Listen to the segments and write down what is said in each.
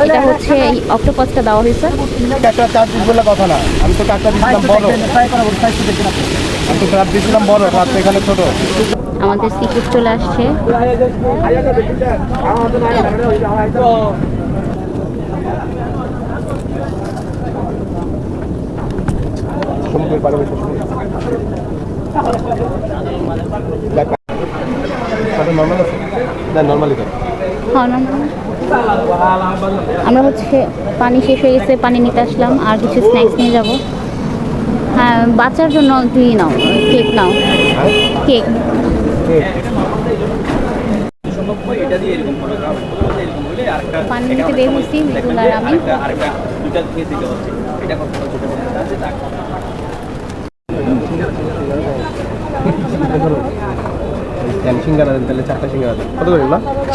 এটা হচ্ছে এই অক্টোপাসটা দেওয়া হয়েছে। একটা চার পিস বলে কথা না, আমি তো কাটটা দিয়েছিলাম বড়, আমি তো ক্রাব দিয়েছিলাম বড়, ক্রাব তো এখানে ছোট। আমাদের সি ফুড চলে আসছে। আমরা হচ্ছে পানি শেষ হয়ে গেছে, পানি নিতে আসলাম, আর কিছু স্ন্যাক্স নিয়ে যাব। হ্যাঁ, বাচ্চার জন্য তুই নাও, কেক নাও, কেক। পানি নিতে বের হয়েছি মিতুল আর আমি।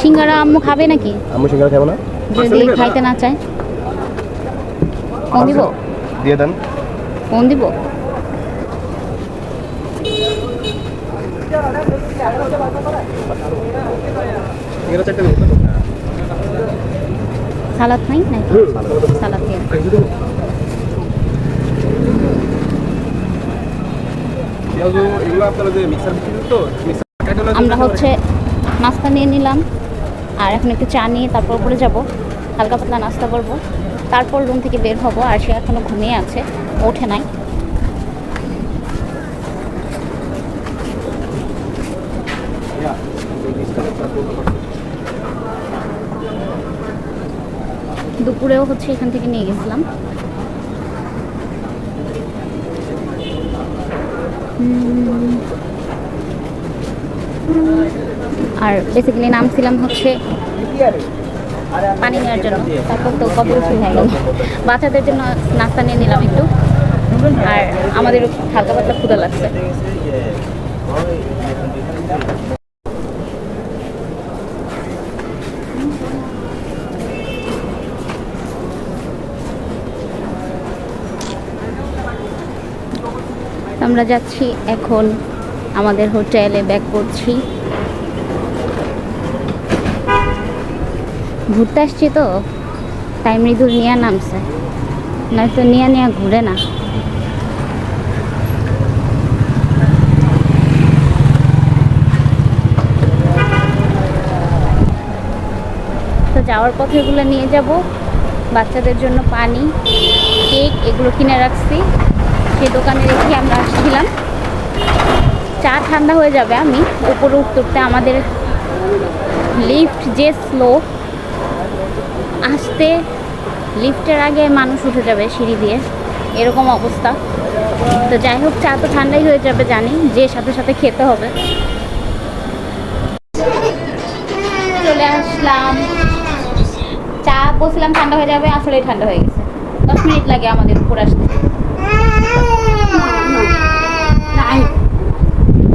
সিঙ্গারা আম্মু খাবে নাকি? আম্মু সিঙ্গারা খাবো না, যদি খাইতে না চায় কোন দিব? দিয়ে দেন। কোন দিব? সালাদ নাই নাকি? সালাদ দিয়ে আমরা হচ্ছে নাস্তা নিয়ে নিলাম, আর এখন একটু চা নিয়ে তারপর উপরে যাব, হালকা পাতলা নাস্তা করব, তারপর রুম থেকে বের হব। আর সে এখনো ঘুমিয়ে আছে, ওঠে নাই। দুপুরেও হচ্ছে এখান থেকে নিয়ে গেছিলাম। আর বেসিক্যালি নামছিলাম হচ্ছে পানি নেওয়ার জন্য, তারপর তো কত কিছু হয়ে গেল। বাচ্চাদের জন্য নাস্তা নিয়ে নিলাম একটু, আর আমাদের হালকা পাতলা ক্ষুধা লাগছে। আমরা যাচ্ছি এখন আমাদের হোটেলে, ব্যাক করছি। ঘুরতে আসছি তো তাই মৃদুল নিয়ে নামছে, নয়তো নিয়ে ঘুরে না। তো যাওয়ার পথে এগুলো নিয়ে যাব, বাচ্চাদের জন্য পানি, কেক এগুলো কিনে রাখছি। সেই দোকানে রেখে আমরা আসছিলাম। চা ঠান্ডা হয়ে যাবে, আমি উপরে উঠতে আমাদের লিফট যে স্লো, আসতে লিফটের আগে মানুষ উঠে যাবে সিঁড়ি দিয়ে, এরকম অবস্থা। তো যাই হোক, চা তো ঠান্ডাই হয়ে যাবে জানি, যে সাথে সাথে খেতে হবে। চলে আসলাম, চা বলছিলাম ঠান্ডা হয়ে যাবে, আসলেই ঠান্ডা হয়ে গেছে। 10 মিনিট লাগে আমাদের উপর আসতে।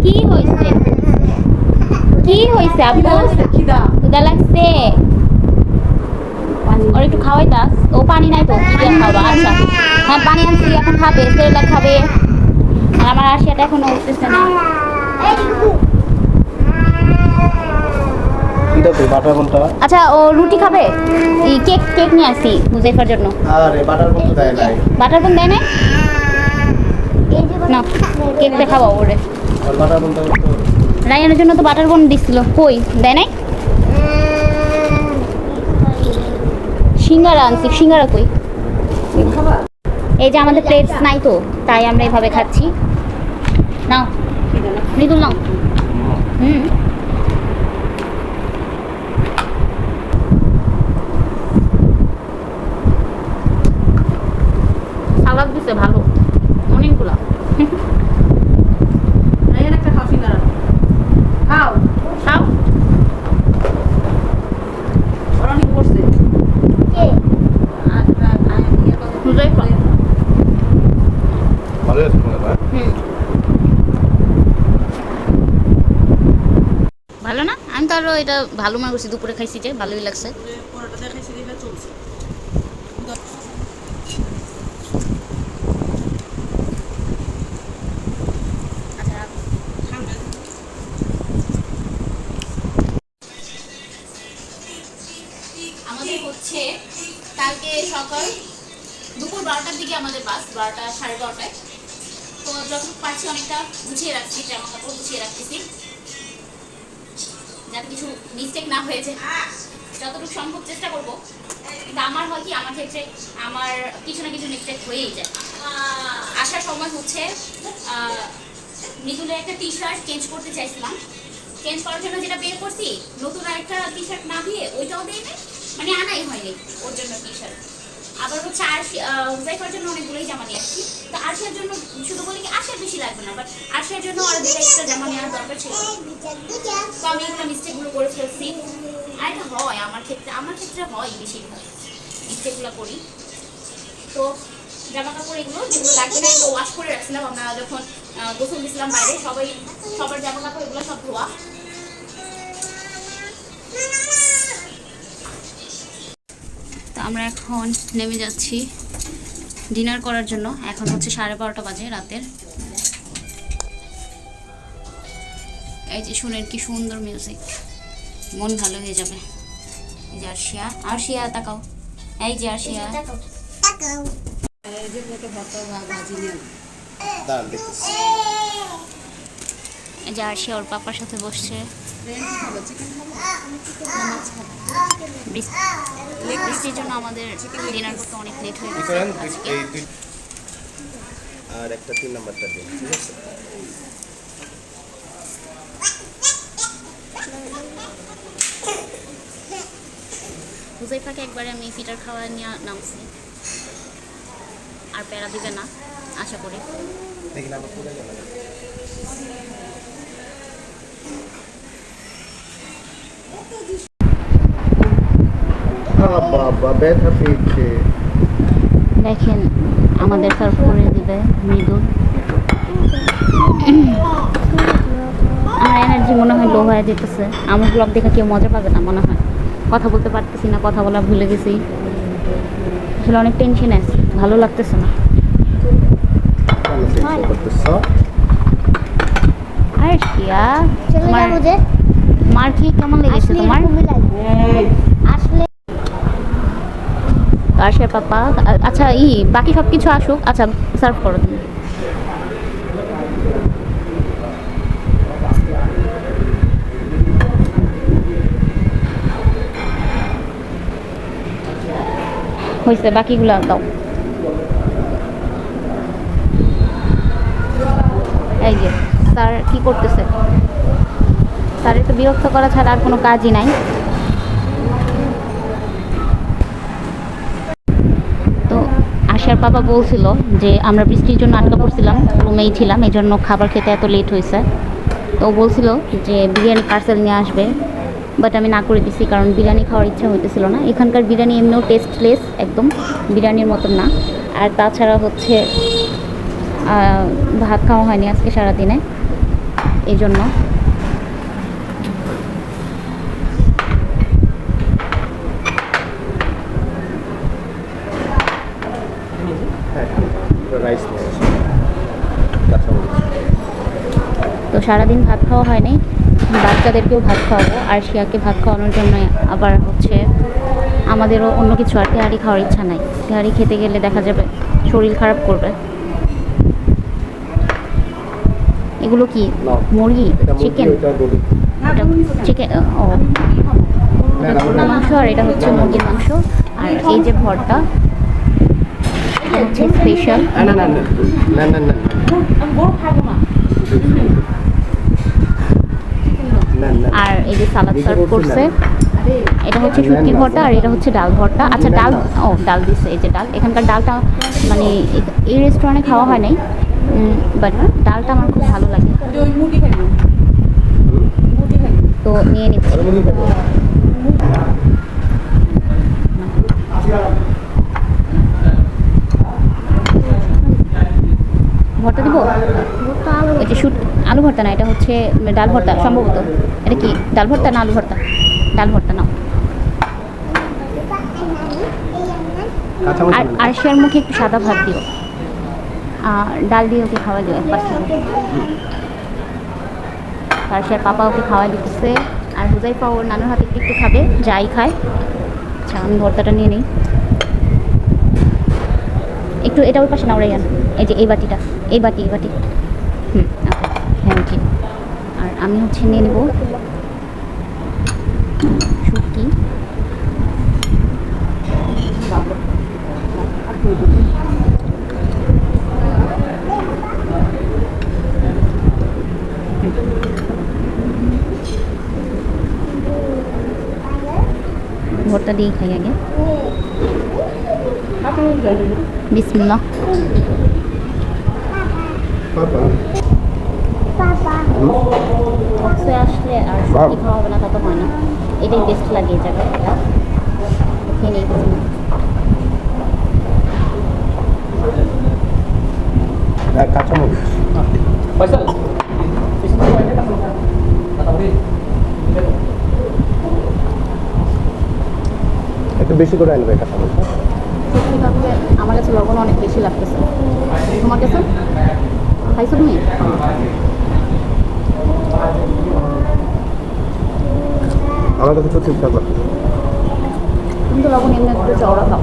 কি হয়েছে? কি হয়েছে আব্বু? ক্ষুধা লাগছে? ওর একটু খাওয়াই দাস। ও পানি নাই তো, কি দিয়ে খাওয়া? আচ্ছা হ্যাঁ, পানি আনছি, এখন খাবে, সেরেলাক খাবে। আর আমার আশিয়াটা এখনো উঠতেছে না। আচ্ছা, ও রুটি খাবে? এই কেক নিয়ে আসি হুজাইফার জন্য। আরে বাটার কোন তো দেয় নাই। বাটার কোন দেয় নাই? না, কেকটা খাওয়া ওরে। আর বাটার কোন তো রায়ানের জন্য তো বাটার কোন দিছিল, কই দেয় নাই? সিঙ্গারা আনছি, সিঙ্গারা কই? এই যে আমাদের প্লেটস নাই তো, তাই আমরা এইভাবে খাচ্ছি। নাও মৃদুল নাও। সালাদ দিছে ভালো, অনেকগুলা। খাও খাও। ভালো না? আমি তো আরো এটা ভালো মনে করছি, দুপুরে খাইছি যে ভালোই লাগছে। আমাদের হচ্ছে কালকে সকাল দুপুর 12টার দিকে আমাদের বাস, 12টা 12:30টায়। তো যখন পারছি অনেকটা গুছিয়ে রাখছি, জামা কাপড় গুছিয়ে রাখতেছি যাতে কিছু মিস্টেক না হয়ে যায়, যতটুকু সম্ভব চেষ্টা করব। কিন্তু আমার হয় কি, আমার ক্ষেত্রে আমার কিছু না কিছু মিস্টেক হয়েই যায়। আসার সময় হচ্ছে মৃদুলের একটা টি শার্ট চেঞ্জ করতে চাইছিলাম, চেঞ্জ করার জন্য যেটা বের করছি, নতুন আরেকটা টি শার্ট না দিয়ে ওইটাও দিয়ে নেই, মানে আনাই হয়নি ওর জন্য টি শার্ট। আবার হচ্ছে হুজাইফার জন্য অনেকগুলোই জামা নিয়ে আসছি। তো আরশিয়ার জন্য শুধু বলি কি আরশিয়ার বেশি লাগবে না, বাট আরশিয়ার জন্য আরো দুটো এক্সট্রা জামা নেওয়ার দরকার ছিল। তো আমি এগুলো মিস্টেকগুলো করে ফেলছি। আর এটা হয় আমার ক্ষেত্রে হয় বেশিরভাগ মিস্টেকগুলো করি। তো জামা কাপড় এগুলো যেগুলো লাগবে না এগুলো ওয়াশ করে রাখছিলাম আমরা যখন গোসল দিয়েছিলাম বাইরে, সবার জামা কাপড় এগুলো সব ধোয়া। তো আমরা এখন নেমে যাচ্ছি ডিনার করার জন্য। এখন হচ্ছে 12:30 বাজে রাতের। এই যে শুনেন কি সুন্দর মিউজিক, মন ভালো হয়ে যাবে। এই যে আরশিয়া তাকাও, এই যে আরশিয়া এই যে আরশিয়া ওর পাপার সাথে বসছে। বৃষ্টির জন্য আমাদের ডিনার করতে অনেক লেট হয়ে গেছে। আর একটা 3 নাম্বারটা দিন, ঠিক আছে? হুজাইফাকে একবারে আমি ফিটার খাওয়া নিয়ে নামছি, আর প্যারা দিবে না আশা করি। দেখি নাম্বার কোথায় গেল? বাবা ব্যথা পেয়েছে। দেখেন আমাদের সার্ভ করে দিবে মৃদুল। আমার এনার্জি মনে হয় লো হয়ে যেতেছে। আমার ব্লগ দেখে কেউ মজা পাবে না মনে হয়। কথা বলতে পারতেছি না, কথা বলা ভুলে গেছি। আসলে অনেক টেনশনে আছি, ভালো লাগতেছে না। আরে শিয়া, মার কি কেমন লেগেছে তোমার? আসলে আরশিয়া পাপা, আচ্ছা বাকি সব কিছু আসুক। আচ্ছা সার্ভ করো তুমি। হয়েছে, বাকিগুলো দাও। এই যে স্যার কি করতেছে, স্যারের তো বিরক্ত করা ছাড়া আর কোনো কাজই নাই। তো আশার বাবা বলছিল যে আমরা বৃষ্টির জন্য আটকা পড়ছিলাম, রুমেই ছিলাম, এই জন্য খাবার খেতে এত লেট হয়েছে। তো ও বলছিল যে বিরিয়ানি পার্সেল নিয়ে আসবে, বাট আমি না করে দিছি, কারণ বিরিয়ানি খাওয়ার ইচ্ছা হইতেছিল না। এখানকার বিরিয়ানি এমনিও টেস্টলেস, একদম বিরিয়ানির মতন না। আর তাছাড়া হচ্ছে ভাত খাওয়া হয়নি আজকে সারাদিনে, এই জন্য। তো সারাদিন ভাত খাওয়া হয়নি, বাচ্চাদেরকেও ভাত খাওয়াবো, আর শিয়াকে ভাত খাওয়ানোর জন্য আবার হচ্ছে আমাদেরও অন্য কিছু আর তেহারি খাওয়ার ইচ্ছা নাই। তেহারি খেতে গেলে দেখা যাবে শরীর খারাপ করবে। এগুলো কি মুরগি, চিকেন? চিকেন, ও মাংস, আর এটা হচ্ছে মুরগির মাংস। আর এই যে ভর্তা হচ্ছে স্পেশাল। আর এই যে সালাদ সার্ভ করছে, এটা হচ্ছে শুটকির ভর্তা, আর এটা হচ্ছে ডাল ভর্তা। আচ্ছা ডাল, ডাল দিচ্ছে, এই যে ডাল। এখানকার ডালটা মানে এই রেস্টুরেন্টে খাওয়া হয় নাই, বাট ডালটা আমার খুব ভালো লাগে, তো নিয়ে নিচ্ছি। ভর্তা দিব, এই যে আলু ভর্তা না, এটা হচ্ছে ডাল ভর্তা সম্ভবত। এটা কি ডাল ভর্তা না আলু ভর্তা? ডাল ভর্তা নাও। আর আরশিয়ার মুখে একটু সাদা ভাত দিও, ডাল দিয়ে ওকে খাওয়া দিও একবার। আরশিয়ার পাপা ওকে খাওয়া দিতেছে, আর হুজাইফা ওর নানুর হাতে একটু একটু খাবে, যাই খায়। আচ্ছা আমি ভর্তাটা নিয়ে নিই। একটু এটা ওর পাশে নাও রাইয়ান, এই যে এই বাটিটা, এই বাটি হুম থ্যাংক ইউ। আর আমি হচ্ছে নিয়ে নেব শুটকি। ভর্তা দিয়ে খাই আগে। বিসমিল্লাহ। বক্সে আসলে আর সত্যি খাওয়া হবে না তা তো হয় না, এটাই বেস্ট লাগে এই জায়গাটা। খেয়ে নিই। কাঁচামরিচ একটু বেশি করে আনবে কাঁচামরিচ। সত্যি ভাবলে আমার কাছে লবণ অনেক বেশি লাগতেছে। তোমার কাছে খাইছো তুমি? আমার কাছে তো ঠিকঠাক লাগছে। তুমি তো লবণ এমনি একটু চওড়া খাও।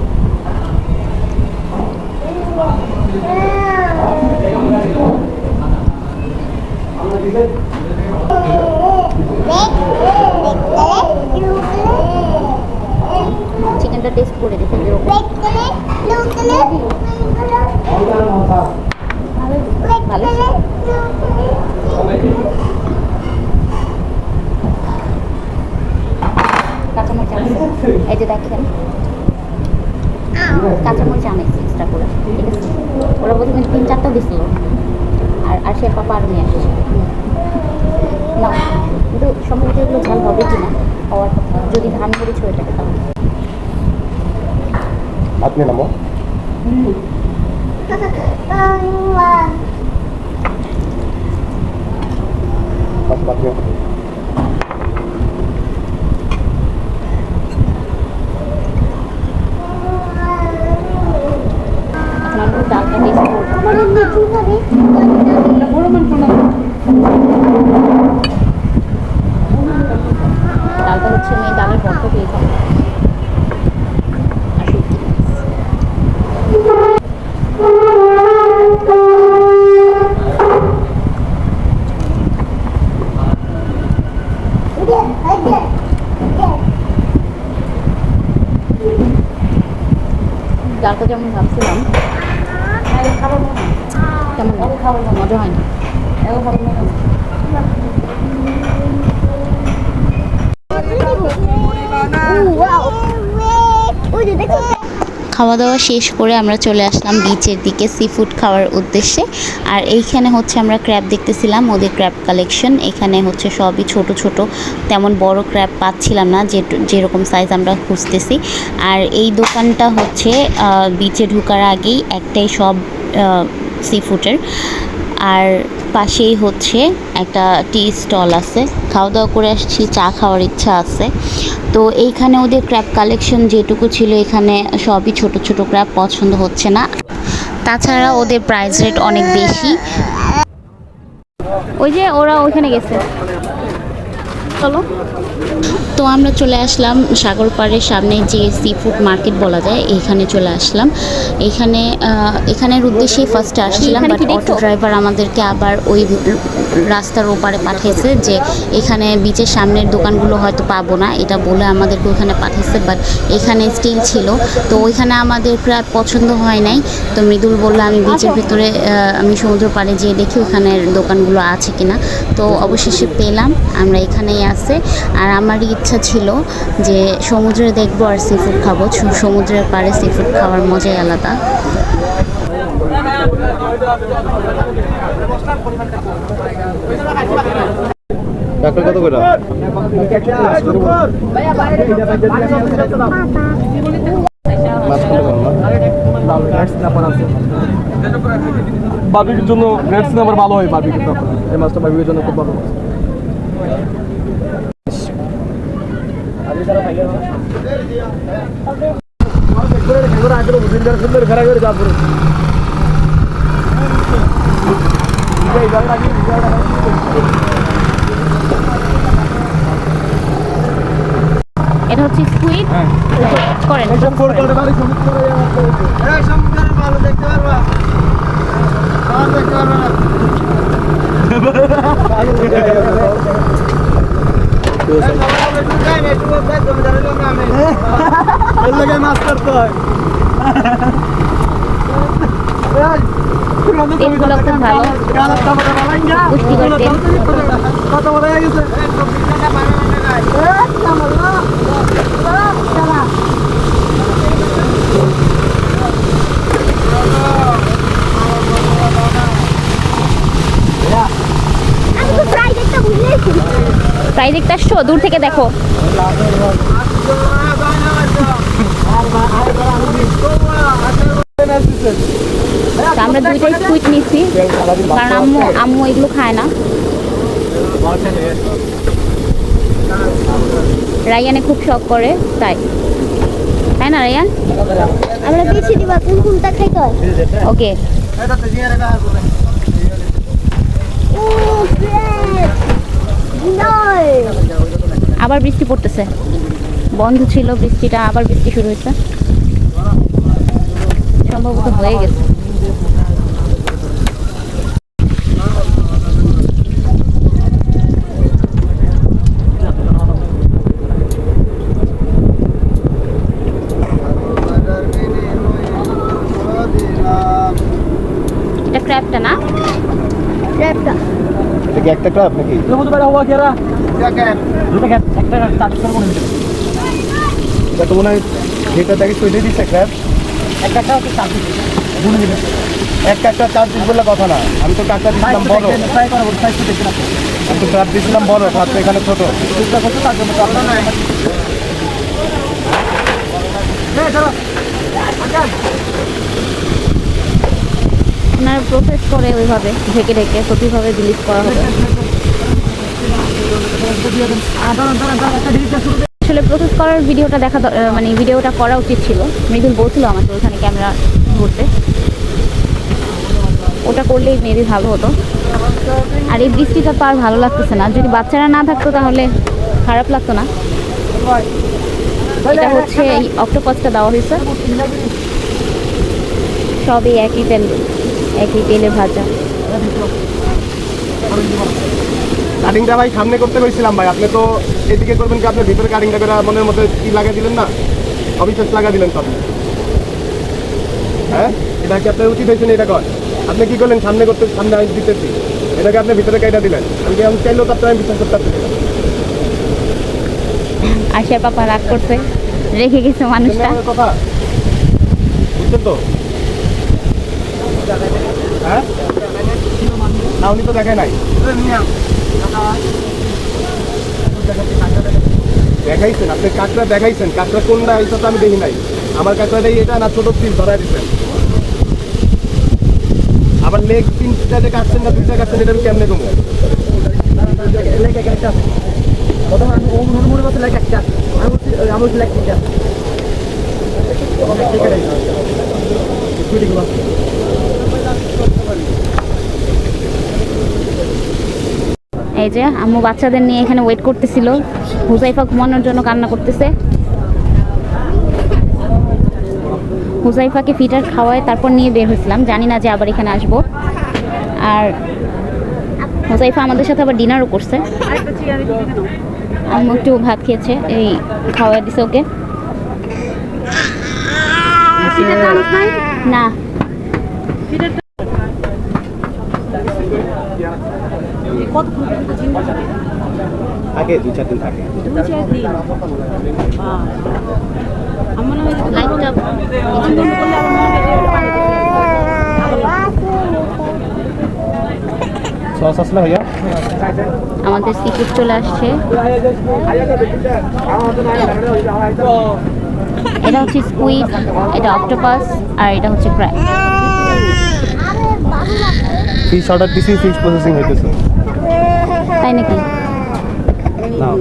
চিকেনটা টেস্ট করে দেখুন যেরকম ভালো। কাঁচামরিচ আনছে, এই যে দেখেন কাঁচামরিচ আনেছি এক্সট্রা করে, ঠিক আছে? ওরা প্রথমে 3-4টা দিছিল, আর সে পাপা আর নিয়ে আসছে না, কিন্তু সম্ভবত এগুলো ঝাল হবে কি না হওয়ার কথা, যদি ধান মরিচ হয়ে থাকে তাহলে। আপনি নামো এখন আমি ডালটা টেস্ট করবো। ডালটা হচ্ছে আমি ডালের ভর্তা দিয়ে খাবো। আর শুটকি। ডালটা যেমন ভাবছিলাম তেমন মজা হয় না। খাওয়া দাওয়া শেষ করে আমরা চলে আসলাম বিচের দিকে সি ফুড খাওয়ার উদ্দেশ্যে। আর এইখানে হচ্ছে আমরা ক্র্যাব দেখতেছিলাম, ওদের ক্র্যাব কালেকশন। এখানে হচ্ছে সবই ছোট ছোট, তেমন বড় ক্র্যাব পাচ্ছিলাম না যেরকম সাইজ আমরা খুঁজতেছি। আর এই দোকানটা হচ্ছে বিচে ঢোকার আগেই একটাই সব সি ফুডের, আর পাশেই হচ্ছে একটা টি স্টল আছে। খাওয়া দাওয়া করে আসছি, চা খাওয়ার ইচ্ছা আছে। তো এইখানে ওদের ক্র্যাব কালেকশন যেটুকু ছিল, এখানে সবই ছোট ছোট ক্র্যাব, পছন্দ হচ্ছে না। তাছাড়া ওদের প্রাইস রেট অনেক বেশি। ওই যে ওরা ওইখানে গেছে, চলো। তো আমরা চলে আসলাম সাগর পাড়ের সামনে যে সি ফুড মার্কেট বলা যায়, এইখানে চলে আসলাম। এখানের উদ্দেশ্যেই ফার্স্টে আসছিলাম, বাট অটো ড্রাইভার আমাদেরকে আবার ওই রাস্তার ওপারে পাঠিয়েছে যে এখানে বিচের সামনের দোকানগুলো হয়তো পাবো না, এটা বলে আমাদেরকে ওখানে পাঠিয়েছে। বাট এখানে স্টিল ছিল, তো ওইখানে আমাদের প্রায় পছন্দ হয় নাই। তো মৃদুল বললো আমি বিচের ভিতরে, আমি সমুদ্র পাড়ে যেয়ে দেখি ওখানের দোকানগুলো আছে কিনা। তো অবশেষে পেলাম, আমরা এখানেই আছে। আর আমারই ইচ্ছা ছিল যে সমুদ্রে দেখবো আর সি ফুড খাবো। সমুদ্রের পাড়ে সি ফুড খাওয়ার মজাই আলাদা। ডাক্তার কত করে? বার্বিকির জন্য রেড সিনেমার ভালো হয়, বার্বিকির তখন এই মাছটা বার্বিকির জন্য খুব ভালো মাছ। এটা হচ্ছে স্কুইড করেন সমুদ্রের ভালো দেখতে পারবা দেখতে পারবা না মাছ করতে হয় তেলগুলো খুব ভালো পুষ্টিকর তেল। কত বড় হয়ে গেছে প্রায় দেখতে আসছো, দূর থেকে দেখো। তো আমরা দুইটাই স্কুইড নিচ্ছি কারণ আম্মু এগুলো খায় না। রায়ানে খুব শখ করে তাই না রায়ান? আমরা বেছে দিবা কোন কোনটা খাইতে হয়। ওকে ও ফ্রেন্ড নয় আবার বৃষ্টি পড়তেছে, বন্ধ ছিল বৃষ্টিটা, আবার বৃষ্টি শুরু হয়েছে, সম্ভবত হয়ে গেছে। এটা ক্র্যাবটা না? রেডটা এটা কি একটা ক্লাব নাকি এটা তো মনে হয় যেটা দেখি সেটাই দিচ্ছে ক্লাব একটা চার পিস বললে কথা না। আমি তো কাঁকড়া দিয়েছিলাম বড়, আমি তো ক্লাব দিয়েছিলাম বড়, ভাত এখানে ছোট। ওনারা প্রসেস করে ওইভাবে ঢেকে ঢেকে প্রতিভাবে ডিলিট করা হবে। আসলে প্রসেস করার ভিডিওটা দেখা মানে ভিডিওটা করা উচিত ছিল। মৃদুল বলছিল আমাকে ওখানে ক্যামেরা ধরতে, ওটা করলেই মেবি ভালো হতো। আর এই বৃষ্টিটা তো আর ভালো লাগতেছে না, যদি বাচ্চারা না থাকতো তাহলে খারাপ লাগতো না। এটা হচ্ছে এই অক্টোপাসটা দেওয়া হয়েছে, সবই একই তেলে ভাজা। কাটিংটা ভাই সামনে করতে কইছিলাম ভাই, আপনি তো এদিকে করবেন কি, আপনি ভিতরে কাটিংটা করে মনের মধ্যে কি লাগা দিলেন না, অবিশ্বাস লাগা দিলেন সব। হ্যাঁ এটা কি আপনার উচিত হয়েছে না? এটা কর আপনি কি করলেন, সামনে করতে সামনে আমি দিতেছি, এটাকে আপনি ভিতরে কেটে দিলেন। আমি চাইলেও তো আপনার আমি বিশ্বাস করতে পারছি না। আশার পাপা রাগ করছে, রেখে গেছে মানুষটা। কথা বুঝছেন তো? হ্যাঁ না উনি তো দেখায় নাই, দেখাইছেন আপনি কাঁকড়া দেখাইছেন, কাঁকড়া কোনটা এটা তো আমি দেখি নাই। আমার কাঁকড়াটাই এটা না ছোট পিস ধরাই দিচ্ছেন, আবার লেগ পিসটা যে কাটছেন না দুইটা কাটছেন, এটা আমি কেমনে কমবো? এই যে আম্মু বাচ্চাদের নিয়ে এখানে ওয়েট করতেছিল, হুজাইফা ঘুমানোর জন্য কান্না করতেছে। হুজাইফাকে ফিটার খাওয়ায় তারপর নিয়ে বের হয়েছিলাম, জানি না যে আবার এখানে আসব। আর হুজাইফা আমাদের সাথে আবার ডিনারও করছে। আম্মু একটু ভাত খেয়েছে, এই খাওয়াই দিছে ওকে। না থাকে 2-4 দিন থাকে। লাইটটা সস আসলে ভাইয়া আমাদের সিফুড চলে আসছে। এটা হচ্ছে স্কুইড, এটা অক্টোপাস, আর এটা হচ্ছে ক্র্যাব। ফিশ অর্ডার দিছি, ফিশ প্রসেসিং হইতেছে। তাই নাকি? নাও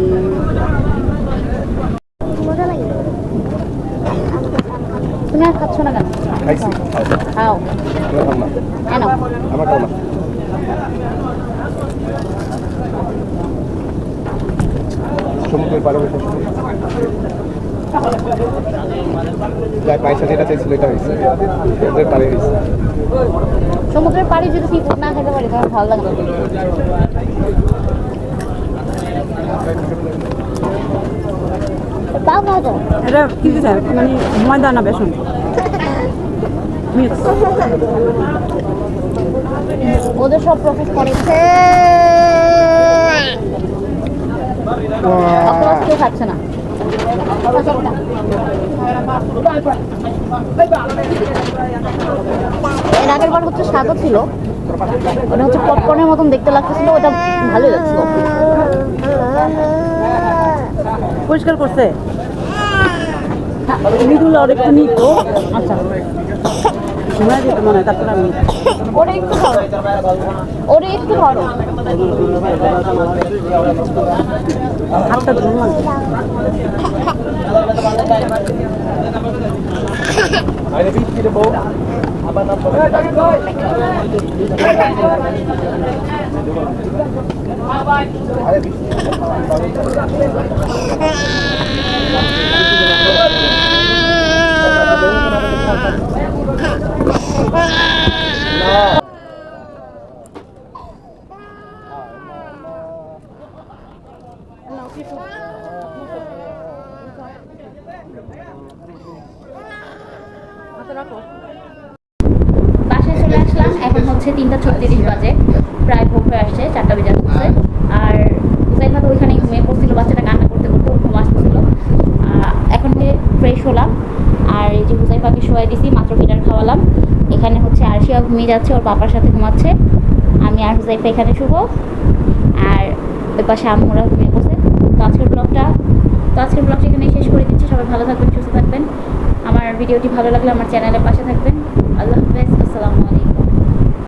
তুমি আর খাচ্ছ না কেন? খাইছি, খাও, কেন? আমার খাও না। সমুদ্রের পাড়ে বসে যাই পয়সা যেটা চাইছিল এটা হয়েছে সমুদ্রের পাড়ে হয়েছে। সমুদ্রের পাড়ে যদি সি ফুড না খেতে পারি তাহলে ভালো লাগবে। পাও খাওয়া যায় এটা কি স্যার মানে ময়দা না বেসন মিক্স ওদের সব প্রসেস করে অক্টোপাস কেউ খাচ্ছে না। এর আগের বার হচ্ছে স্বাদও ছিল, ওটা হচ্ছে পপকর্নের মতন দেখতে লাগতেছিল, ওটা ভালোই লাগছিল। পরিষ্কার করছে নিগুলো আর একটু নিত আচ্ছা সময় দিতে মনে হয় তারপরে আমি ওরে একটু ধরো, ওরে একটু ধরো। হাতটা ধরলাম বাসায় চলে আসলাম, এখন হচ্ছে 3:36 বাজে, প্রায় ভোর হয়ে আসছে, 4টা বেজে আসছে। আর হুজাইফা তো ওইখানেই ঘুমিয়ে পড়ছিল, বাচ্চাটা কান্না করতে করতে ওর ঘুম আসতেছিল। এখন ফ্রেশ হলাম, আর এই যে হুজাইফাকে শোয়াই দিছি, মাত্র ফিডার খাওয়ালাম। এখানে হচ্ছে আরশিয়া ঘুমিয়ে যাচ্ছে, ওর বাবার সাথে ঘুমাচ্ছে। আমি আর হুজাইফা এখানে শুভ, আর ওই পাশে আম্মুরা ঘুমিয়ে পড়ছে। তো আজকের ব্লগটা এখানেই শেষ করে দিচ্ছি। সবাই ভালো থাকবেন, সুস্থ থাকবেন। আমার ভিডিওটি ভালো লাগলে আমার চ্যানেলের পাশে থাকবেন। আল্লাহ হাফেজ, আসসালামু